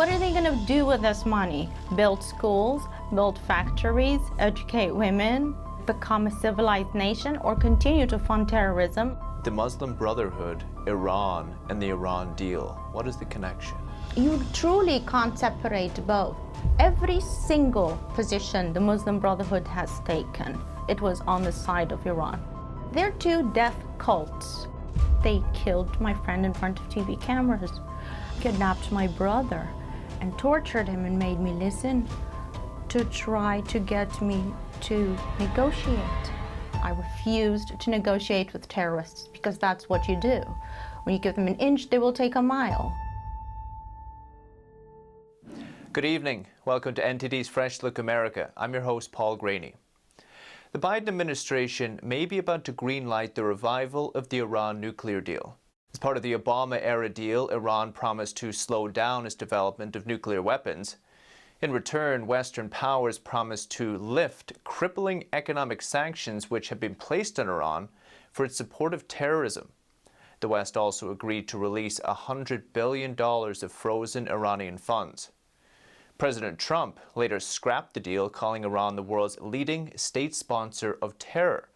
what are they going to do with this money? Build schools, build factories, educate women, become a civilized nation, or continue to fund terrorism? The Muslim Brotherhood, Iran, and the Iran deal. What is the connection? You truly can't separate both. Every single position the Muslim Brotherhood has taken, it was on the side of Iran. They're two death cults. They killed my friend in front of TV cameras, kidnapped my brother, and tortured him and made me listen to try to get me to negotiate. I refused to negotiate with terrorists because that's what you do. When you give them an inch, they will take a mile. Good evening. Welcome to NTD's Fresh Look America. I'm your host, Paul Graney. The Biden administration may be about to greenlight the revival of the Iran nuclear deal. As part of the Obama-era deal, Iran promised to slow down its development of nuclear weapons. In return, Western powers promised to lift crippling economic sanctions which have been placed on Iran for its support of terrorism. The West also agreed to release $100 billion of frozen Iranian funds. President Trump later scrapped the deal, calling Iran the world's leading state sponsor of terror.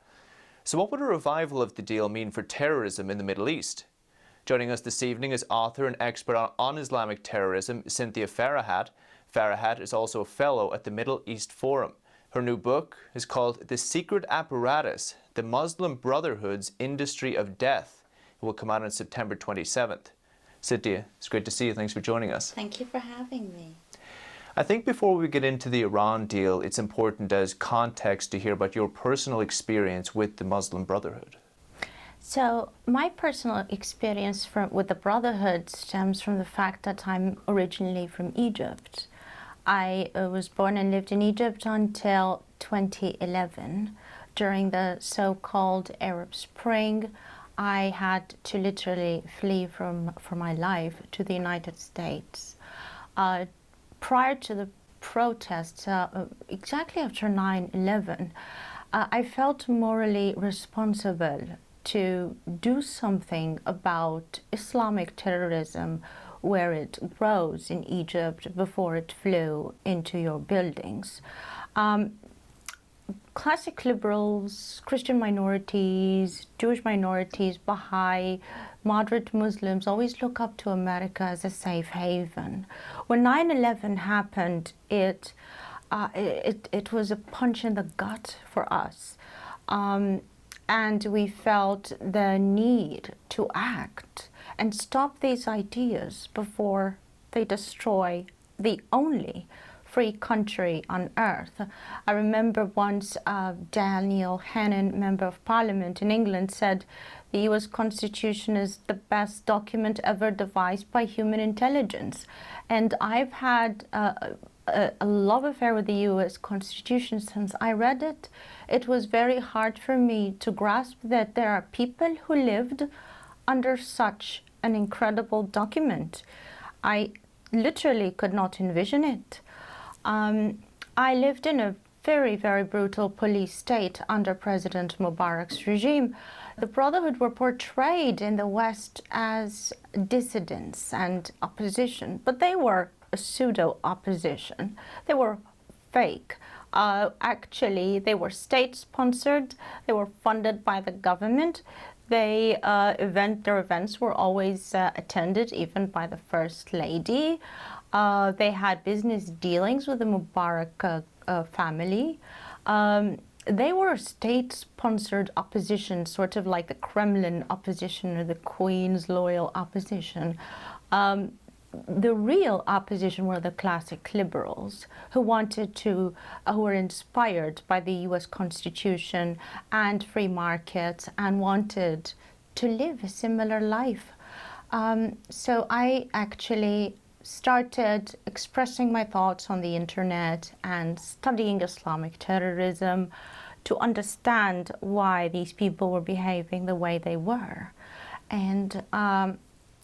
So what would a revival of the deal mean for terrorism in the Middle East? Joining us this evening is author and expert on Islamic terrorism, Cynthia Farahat. Farahat is also a fellow at the Middle East Forum. Her new book is called The Secret Apparatus, The Muslim Brotherhood's Industry of Death. It will come out on September 27th. Cynthia, it's great to see you. Thanks for joining us. Thank you for having me. I think before we get into the Iran deal, it's important as context to hear about your personal experience with the Muslim Brotherhood. So my personal experience with the Brotherhood stems from the fact that I'm originally from Egypt. I was born and lived in Egypt until 2011. During the so-called Arab Spring, I had to literally flee for my life to the United States. Prior to the protests, exactly after 9/11, I felt morally responsible to do something about Islamic terrorism where it grows in Egypt before it flew into your buildings. Classic liberals, Christian minorities, Jewish minorities, Baha'i, moderate Muslims always look up to America as a safe haven. When 9/11 happened, it was a punch in the gut for us. And we felt the need to act and stop these ideas before they destroy the only free country on earth. I remember once Daniel Hannan, Member of Parliament in England, said the US Constitution is the best document ever devised by human intelligence. And I've had a love affair with the US Constitution since I read it. It was very hard for me to grasp that there are people who lived under such an incredible document. I literally could not envision it. I lived in a very, very brutal police state under President Mubarak's regime. The Brotherhood were portrayed in the West as dissidents and opposition, but they were a pseudo-opposition. They were fake. Actually, they were state-sponsored. They were funded by the government. Their events were always attended, even by the First Lady. They had business dealings with the Mubarak family. They were a state-sponsored opposition, sort of like the Kremlin opposition or the Queen's loyal opposition. The real opposition were the classic liberals who were inspired by the US Constitution and free markets and wanted to live a similar life. So I actually started expressing my thoughts on the internet and studying Islamic terrorism to understand why these people were behaving the way they were. And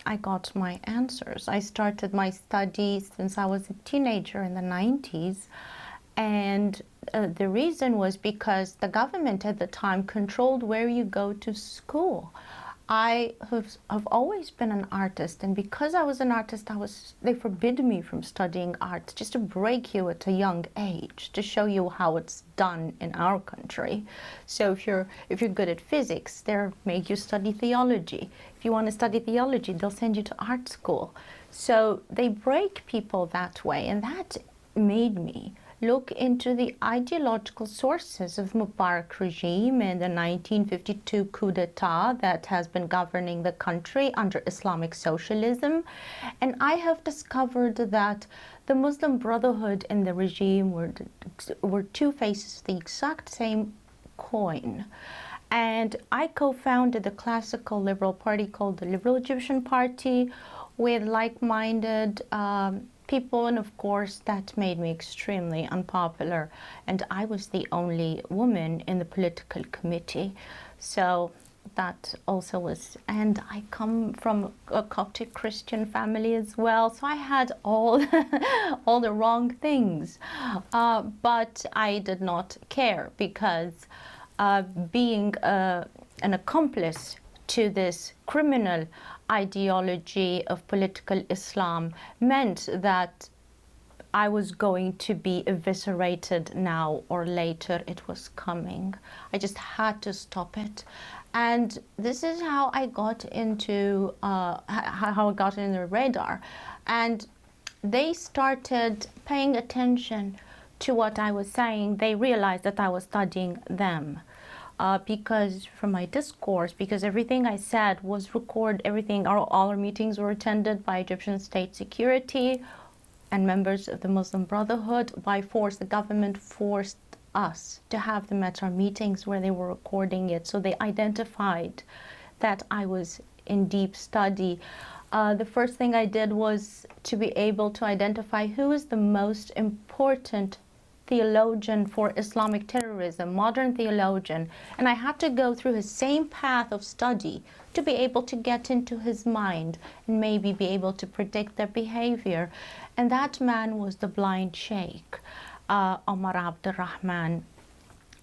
I got my answers. I started my studies since I was a teenager in the 90s. And the reason was because the government at the time controlled where you go to school. have always been an artist, and because I was an artist, they forbid me from studying art just to break you at a young age, to show you how it's done in our country. So if you're good at physics, they'll make you study theology. If you want to study theology, they'll send you to art school. So they break people that way, and that made me look into the ideological sources of Mubarak regime and the 1952 coup d'etat that has been governing the country under Islamic socialism. And I have discovered that the Muslim Brotherhood and the regime were two faces of the exact same coin. And I co-founded the classical liberal party called the Liberal Egyptian Party with like-minded people, and of course that made me extremely unpopular, and I was the only woman in the political committee, so that also was, and I come from a Coptic Christian family as well, so I had all all the wrong things, but I did not care, because being an accomplice to this criminal ideology of political Islam meant that I was going to be eviscerated now or later. It was coming. I just had to stop it. And this is how I got into how I got in the radar. And they started paying attention to what I was saying. They realized that I was studying them. Because from my discourse, because everything I said was recorded, all our meetings were attended by Egyptian state security and members of the Muslim Brotherhood. By force, the government forced us to have them at our meetings where they were recording it. So they identified that I was in deep study. The first thing I did was to be able to identify who is the most important theologian for Islamic terrorism, modern theologian, and I had to go through his same path of study to be able to get into his mind and maybe be able to predict their behavior. And that man was the blind sheikh, Omar Abdurrahman.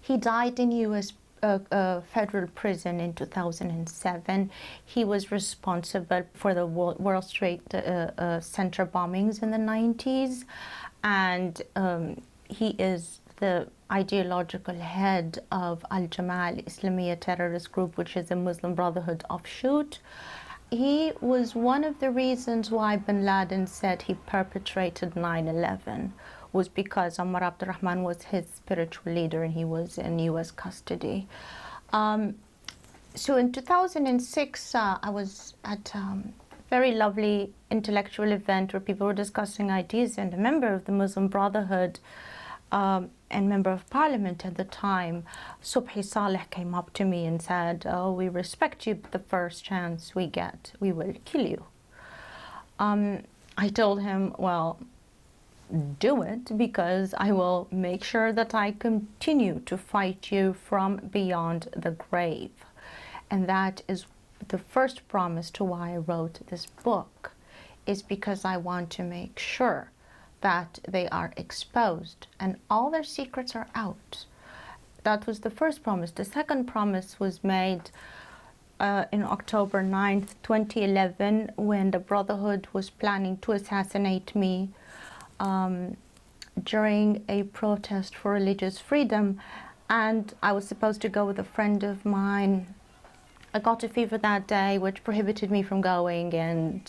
He died in U.S. Federal prison in 2007. He was responsible for the World Trade Center bombings in the 90s, and he is the ideological head of Al-Jama'ah Al-Islamiyya terrorist group, which is a Muslim Brotherhood offshoot. He was one of the reasons why bin Laden said he perpetrated 9/11, was because Omar Abdurrahman was his spiritual leader and he was in U.S. custody. So in 2006, I was at a very lovely intellectual event where people were discussing ideas, and a member of the Muslim Brotherhood and member of parliament at the time, Subhi Saleh, came up to me and said, "Oh, we respect you, but the first chance we get, we will kill you." I told him, well, do it, because I will make sure that I continue to fight you from beyond the grave. And that is the first promise to why I wrote this book, is because I want to make sure that they are exposed and all their secrets are out. That was the first promise. The second promise was made in October 9th, 2011, when the Brotherhood was planning to assassinate me during a protest for religious freedom. And I was supposed to go with a friend of mine. I got a fever that day, which prohibited me from going, and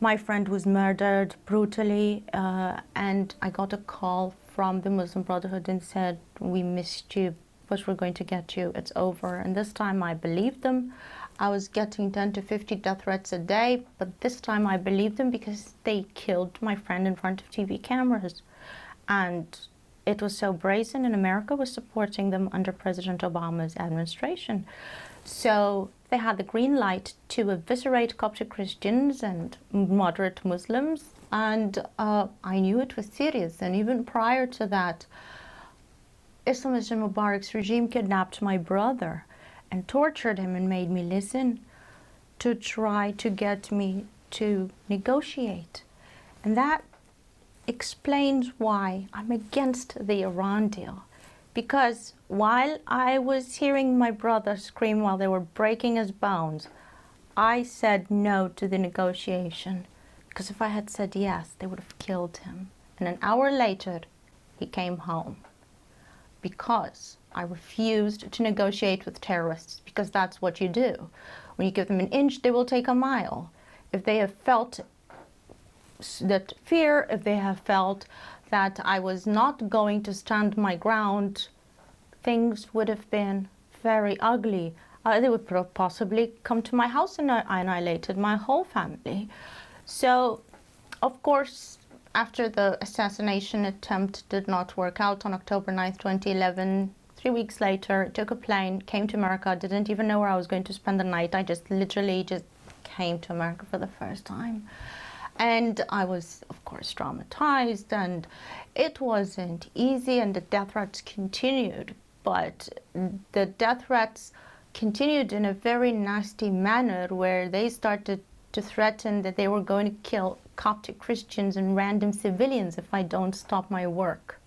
my friend was murdered brutally, and I got a call from the Muslim Brotherhood and said, "We missed you, but we're going to get you, it's over." And this time I believed them. I was getting 10 to 50 death threats a day, but this time I believed them because they killed my friend in front of TV cameras. And it was so brazen, and America was supporting them under President Obama's administration. So they had the green light to eviscerate Coptic Christians and moderate Muslims, and I knew it was serious. And even prior to that, Islamist Mubarak's regime kidnapped my brother and tortured him and made me listen to try to get me to negotiate. And that explains why I'm against the Iran deal. Because while I was hearing my brother scream while they were breaking his bones, I said no to the negotiation, because if I had said yes, they would have killed him. And an hour later, he came home, because I refused to negotiate with terrorists, because that's what you do. When you give them an inch, they will take a mile. If they have felt that fear, if they have felt that I was not going to stand my ground, things would have been very ugly. They would possibly come to my house and annihilated my whole family. So, of course, after the assassination attempt did not work out on October 9th, 2011, 3 weeks later, took a plane, came to America, didn't even know where I was going to spend the night. I just literally just came to America for the first time. And I was, of course, traumatized, and it wasn't easy, and the death threats continued. But the death threats continued in a very nasty manner, where they started to threaten that they were going to kill Coptic Christians and random civilians if I don't stop my work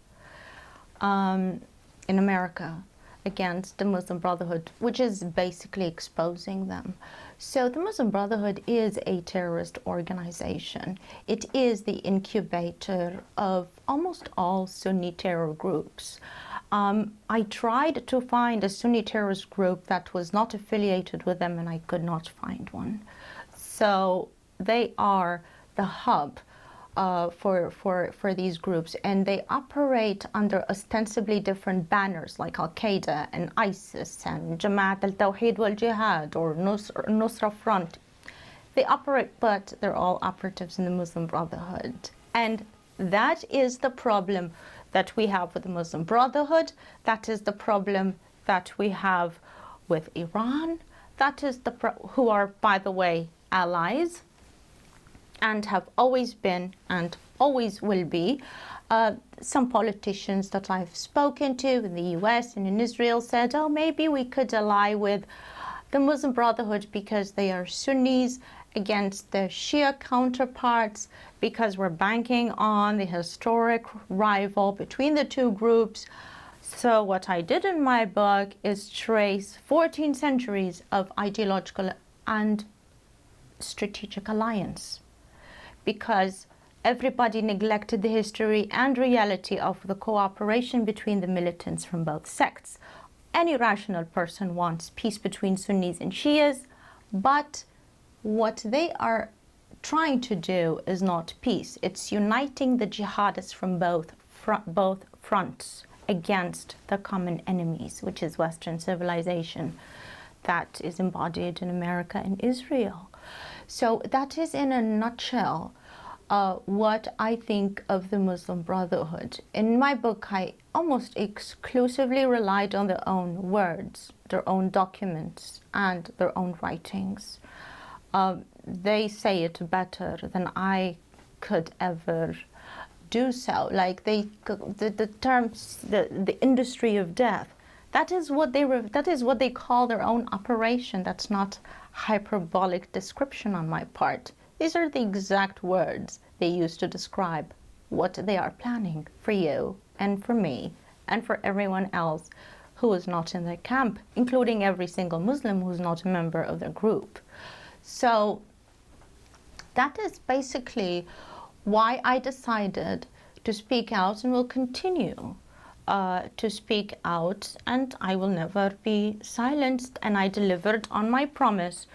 in America against the Muslim Brotherhood, which is basically exposing them. So the Muslim Brotherhood is a terrorist organization. It is the incubator of almost all Sunni terror groups. I tried to find a Sunni terrorist group that was not affiliated with them, and I could not find one. So they are the hub for these groups, and they operate under ostensibly different banners like Al-Qaeda and ISIS and Jamaat al-Tawheed wal-Jihad or Nusra Front. They operate, but they're all operatives in the Muslim Brotherhood. And that is the problem that we have with the Muslim Brotherhood. That is the problem that we have with Iran. That is who are, by the way, allies, and have always been and always will be. Some politicians that I've spoken to in the US and in Israel said, oh, maybe we could ally with the Muslim Brotherhood because they are Sunnis against their Shia counterparts, because we're banking on the historic rival between the two groups. So what I did in my book is trace 14 centuries of ideological and strategic alliance, because everybody neglected the history and reality of the cooperation between the militants from both sects. Any rational person wants peace between Sunnis and Shias, but what they are trying to do is not peace. It's uniting the jihadists from both fronts against the common enemies, which is Western civilization that is embodied in America and Israel. So that is, in a nutshell, what I think of the Muslim Brotherhood. In my book, I almost exclusively relied on their own words, their own documents, and their own writings. They say it better than I could ever do so. Like the terms, the industry of death. That is what they call their own operation. That's not hyperbolic description on my part. These are the exact words they use to describe what they are planning for you and for me and for everyone else who is not in their camp, including every single Muslim who is not a member of their group. So that is basically why I decided to speak out, and will continue to speak out, and I will never be silenced. And I delivered on my promise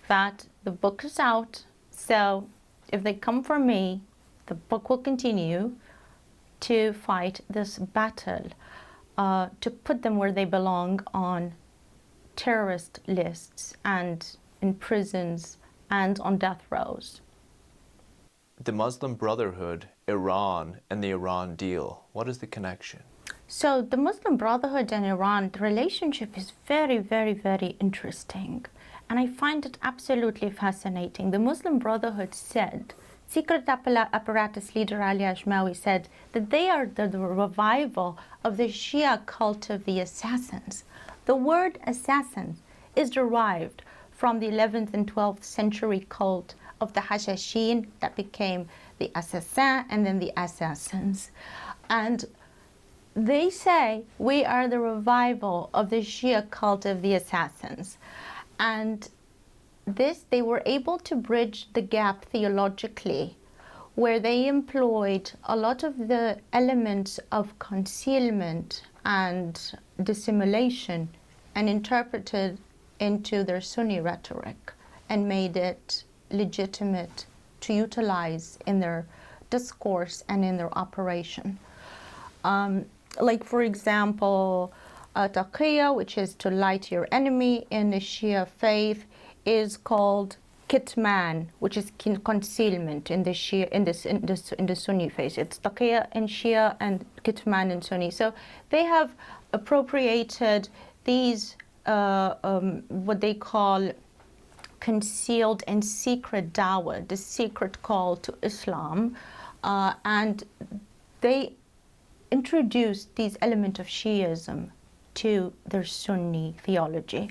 that the book is out. So if they come for me, the book will continue to fight this battle, to put them where they belong on terrorist lists and in prisons and on death rows. The Muslim Brotherhood, Iran, and the Iran deal. What is the connection? So the Muslim Brotherhood and Iran, the relationship is very, very, very interesting. And I find it absolutely fascinating. The Muslim Brotherhood said, secret apparatus leader Ali Ashmawi said that they are the revival of the Shia cult of the assassins. The word assassin is derived from the 11th and 12th century cult of the Hashashin that became the Assassins and then the Assassins. And they say we are the revival of the Shia cult of the assassins. And they were able to bridge the gap theologically, where they employed a lot of the elements of concealment and dissimulation and interpreted into their Sunni rhetoric and made it legitimate to utilize in their discourse and in their operation. Like, for example, taqiyya, which is to lie to your enemy in the Shia faith, is called kitman, which is concealment in the Shia, in the Sunni faith. It's taqiyya in Shia and kitman in Sunni. So they have appropriated these what they call concealed and secret dawah, the secret call to Islam, and they introduced these elements of Shiism to their Sunni theology.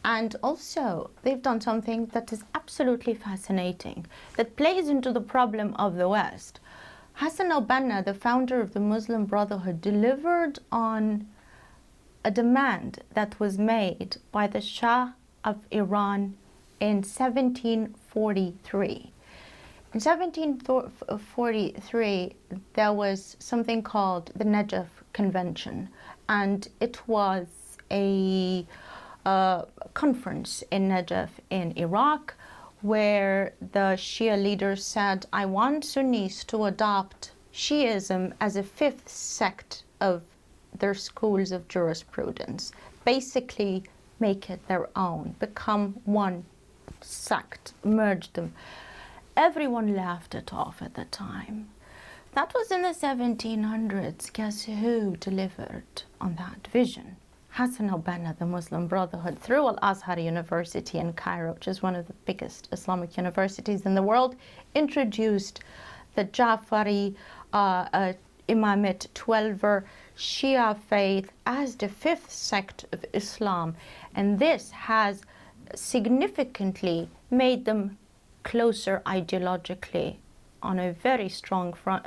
And also, they've done something that is absolutely fascinating, that plays into the problem of the West. Hassan al-Banna, the founder of the Muslim Brotherhood, delivered on a demand that was made by the Shah of Iran in 1743. In 1743, there was something called the Najaf Convention, and it was a conference in Najaf in Iraq, where the Shia leaders said, I want Sunnis to adopt Shiism as a fifth sect of their schools of jurisprudence, basically make it their own, become one sect, merge them. Everyone laughed it off at the time. That was in the 1700s. Guess who delivered on that vision? Hassan al-Banna, the Muslim Brotherhood, through Al-Azhar University in Cairo, which is one of the biggest Islamic universities in the world, introduced the Jafari Imamate 12er Shia faith as the fifth sect of Islam. And this has significantly made them closer ideologically on a very strong front.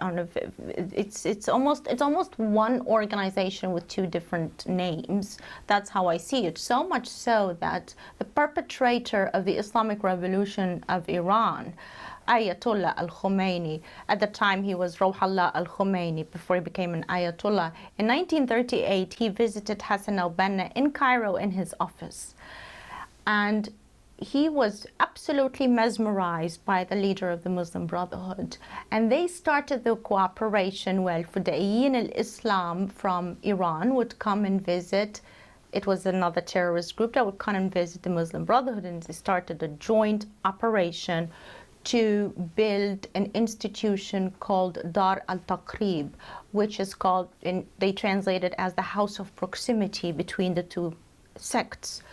It's almost one organization with two different names. That's how I see it. So much so that the perpetrator of the Islamic Revolution of Iran, Ayatollah al-Khomeini, at the time he was Ruhollah al-Khomeini before he became an Ayatollah, in 1938 he visited Hassan al-Banna in Cairo in his office. And he was absolutely mesmerized by the leader of the Muslim Brotherhood. And they started the cooperation. Well, Fudayyin al-Islam from Iran would come and visit. It was another terrorist group that would come and visit the Muslim Brotherhood, and they started a joint operation to build an institution called Dar al-Taqrib, which is called, they translate it as the house of proximity between the two sects.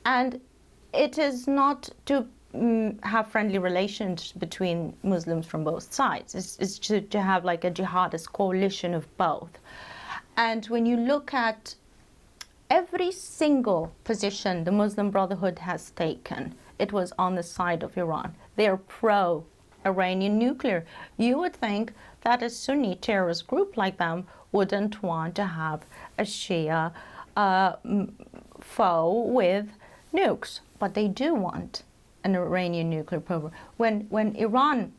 And it is not to have friendly relations between Muslims from both sides. It's to have like a jihadist coalition of both. And when you look at every single position the Muslim Brotherhood has taken, it was on the side of Iran. They are pro-Iranian nuclear. You would think that a Sunni terrorist group like them wouldn't want to have a Shia foe with nukes, but they do want an Iranian nuclear program. When Iran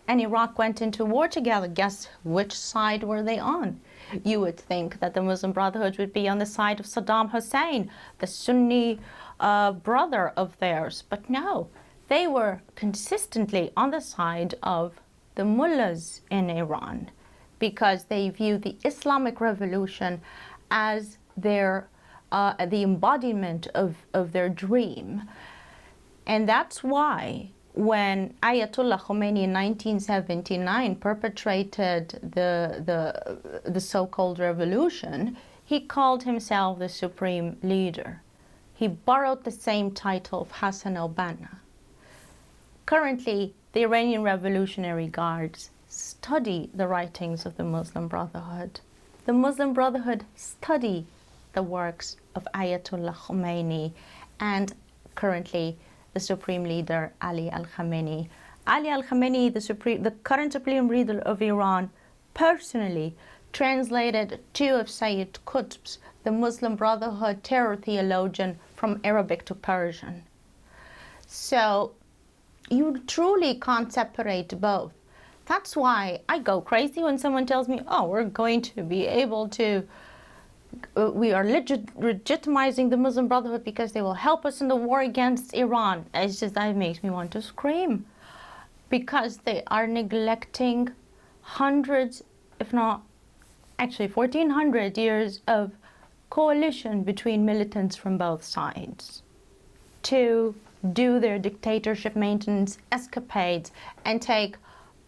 and Iraq went into war together, guess which side were they on? You would think that the Muslim Brotherhood would be on the side of Saddam Hussein, the Sunni brother of theirs, but no, they were consistently on the side of the mullahs in Iran, because they view the Islamic Revolution as their the embodiment of their dream. And that's why when Ayatollah Khomeini in 1979 perpetrated the so-called revolution, he called himself the supreme leader. He borrowed the same title of Hassan al-Banna. Currently, the Iranian Revolutionary Guards study the writings of the Muslim Brotherhood. The Muslim Brotherhood study the works of Ayatollah Khomeini and currently the Supreme Leader Ali al-Khamenei. Ali al-Khamenei, the current Supreme Leader of Iran, personally translated two of Sayyid Qutb's, the Muslim Brotherhood terror theologian, from Arabic to Persian. So you truly can't separate both. That's why I go crazy when someone tells me, oh, we're going to be able to, we are legitimizing the Muslim Brotherhood because they will help us in the war against Iran. It's just, that makes me want to scream. Because they are neglecting hundreds, if not actually 1400 years of coalition between militants from both sides to do their dictatorship maintenance escapades and take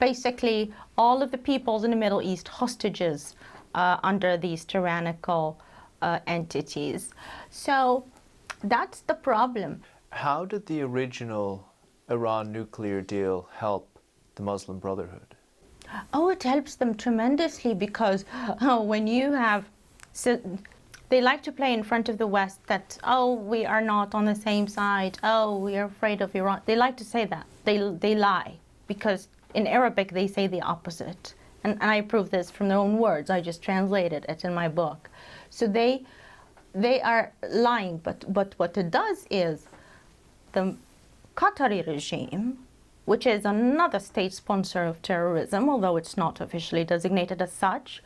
basically all of the peoples in the Middle East hostages under these tyrannical entities. So that's the problem. How did the original Iran nuclear deal help the Muslim Brotherhood? Oh, it helps them tremendously because when you have, so they like to play in front of the West that, oh, we are not on the same side, oh, we are afraid of Iran. They like to say that. They lie because in Arabic they say the opposite. And I prove this from their own words. I just translated it in my book. So they are lying, but what it does is the Qatari regime, which is another state sponsor of terrorism, although it's not officially designated as such,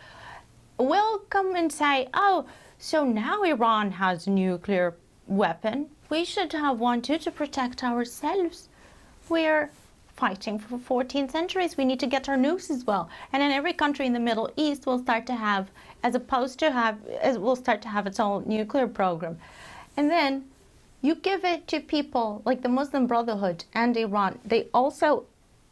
will come and say, oh, so now Iran has a nuclear weapon. We should have one too to protect ourselves. We're fighting for 14 centuries. We need to get our nukes as well. And then every country in the Middle East will start to have, will start to have its own nuclear program. And then you give it to people like the Muslim Brotherhood and Iran. They also,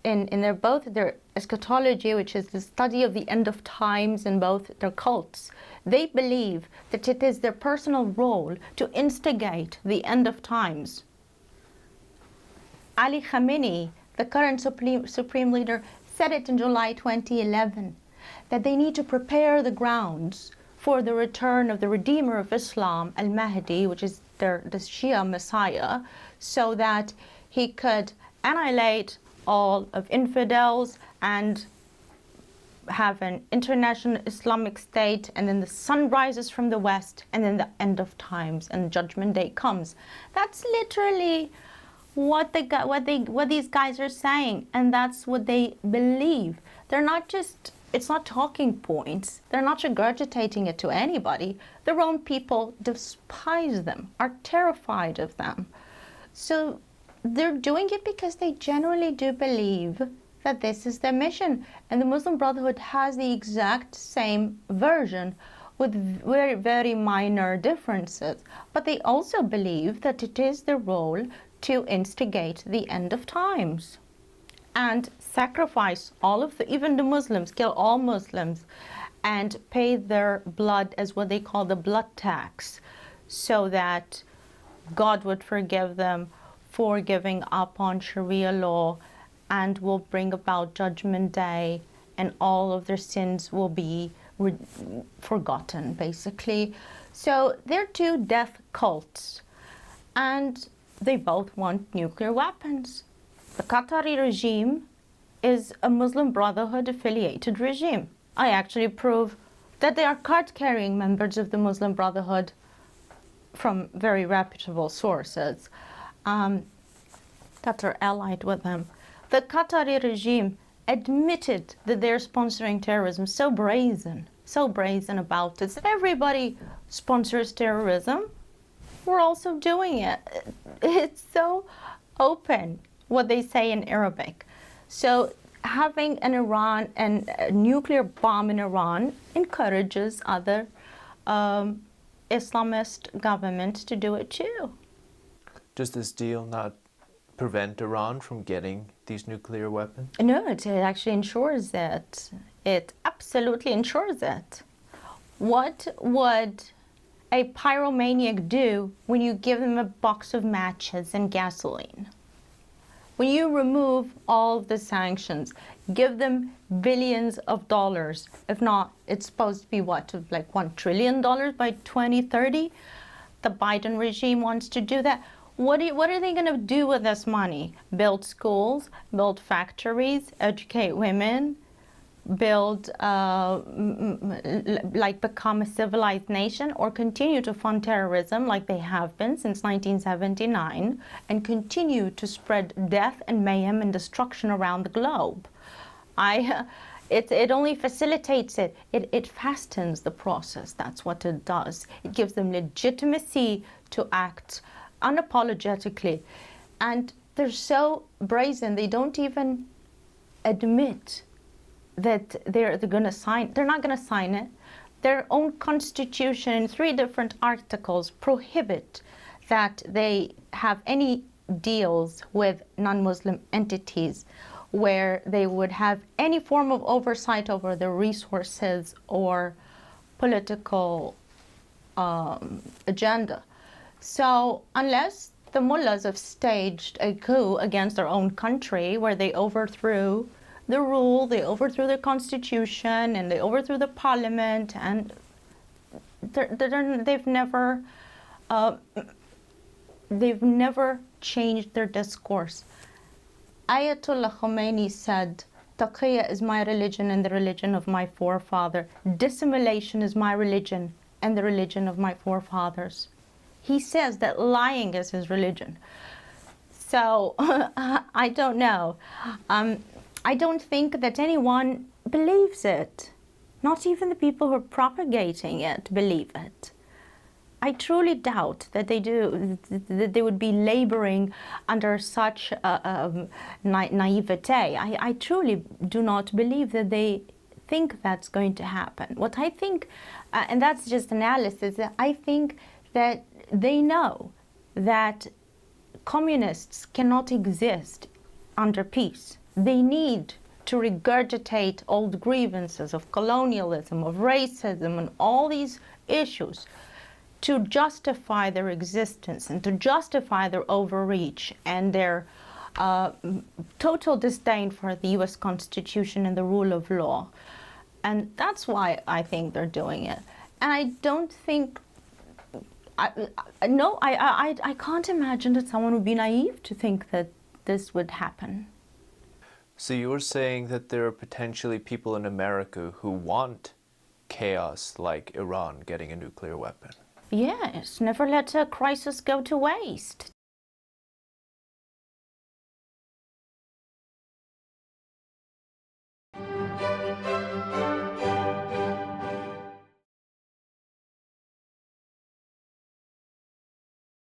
in their eschatology, which is the study of the end of times in both their cults, they believe that it is their personal role to instigate the end of times. Ali Khamenei, the current supreme leader, said it in July 2011, that they need to prepare the grounds for the return of the Redeemer of Islam, Al-Mahdi, which is the Shia Messiah, so that he could annihilate all of infidels and have an international Islamic state, and then the sun rises from the west, and then the end of times and judgment day comes. That's literally what these guys are saying, and that's what they believe. They're not just, it's not talking points. They're not regurgitating it to anybody. Their own people despise them, are terrified of them. So they're doing it because they generally do believe that this is their mission. And the Muslim Brotherhood has the exact same version with very, very minor differences. But they also believe that it is their role to instigate the end of times and sacrifice all of even the Muslims, kill all Muslims, and pay their blood as what they call the blood tax, so that God would forgive them for giving up on Sharia law and will bring about Judgment Day, and all of their sins will be forgotten, basically. So they're two death cults, and they both want nuclear weapons. The Qatari regime is a Muslim Brotherhood affiliated regime. I actually prove that they are card-carrying members of the Muslim Brotherhood from very reputable sources that are allied with them. The Qatari regime admitted that they're sponsoring terrorism, so brazen about it. Everybody sponsors terrorism. We're also doing it. It's so open, what they say in Arabic. So having an Iran and a nuclear bomb in Iran encourages other Islamist governments to do it too. Does this deal not prevent Iran from getting these nuclear weapons? No, it actually ensures it. It absolutely ensures it. What would a pyromaniac do when you give them a box of matches and gasoline? When you remove all of the sanctions, give them billions of dollars, if not, it's supposed to be what, like $1 trillion by 2030? The Biden regime wants to do that. What are they going to do with this money? Build schools, build factories, educate women, build, like become a civilized nation, or continue to fund terrorism like they have been since 1979, and continue to spread death and mayhem and destruction around the globe. It only facilitates it. It fastens the process. That's what it does. It gives them legitimacy to act unapologetically. And they're so brazen, they don't even admit that they're going to sign. They're not going to sign it. Their own constitution in 3 different articles prohibit that they have any deals with non-Muslim entities where they would have any form of oversight over their resources or political agenda. So unless the mullahs have staged a coup against their own country where they overthrew the rule, they overthrew the constitution, and they overthrew the parliament, and they've never changed their discourse. Ayatollah Khomeini said, Taqiyya is my religion and the religion of my forefather. Dissimulation is my religion and the religion of my forefathers. He says that lying is his religion. So I don't know. I don't think that anyone believes it. Not even the people who are propagating it believe it. I truly doubt that they do, that they would be laboring under such naivete. I truly do not believe that they think that's going to happen. What I think, and that's just analysis, I think that they know that communists cannot exist under peace. They need to regurgitate old grievances of colonialism, of racism, and all these issues to justify their existence and to justify their overreach and their total disdain for the US Constitution and the rule of law. And that's why I think they're doing it. And I don't think, I can't imagine that someone would be naive to think that this would happen. So you're saying that there are potentially people in America who want chaos like Iran getting a nuclear weapon? Yes, never let a crisis go to waste.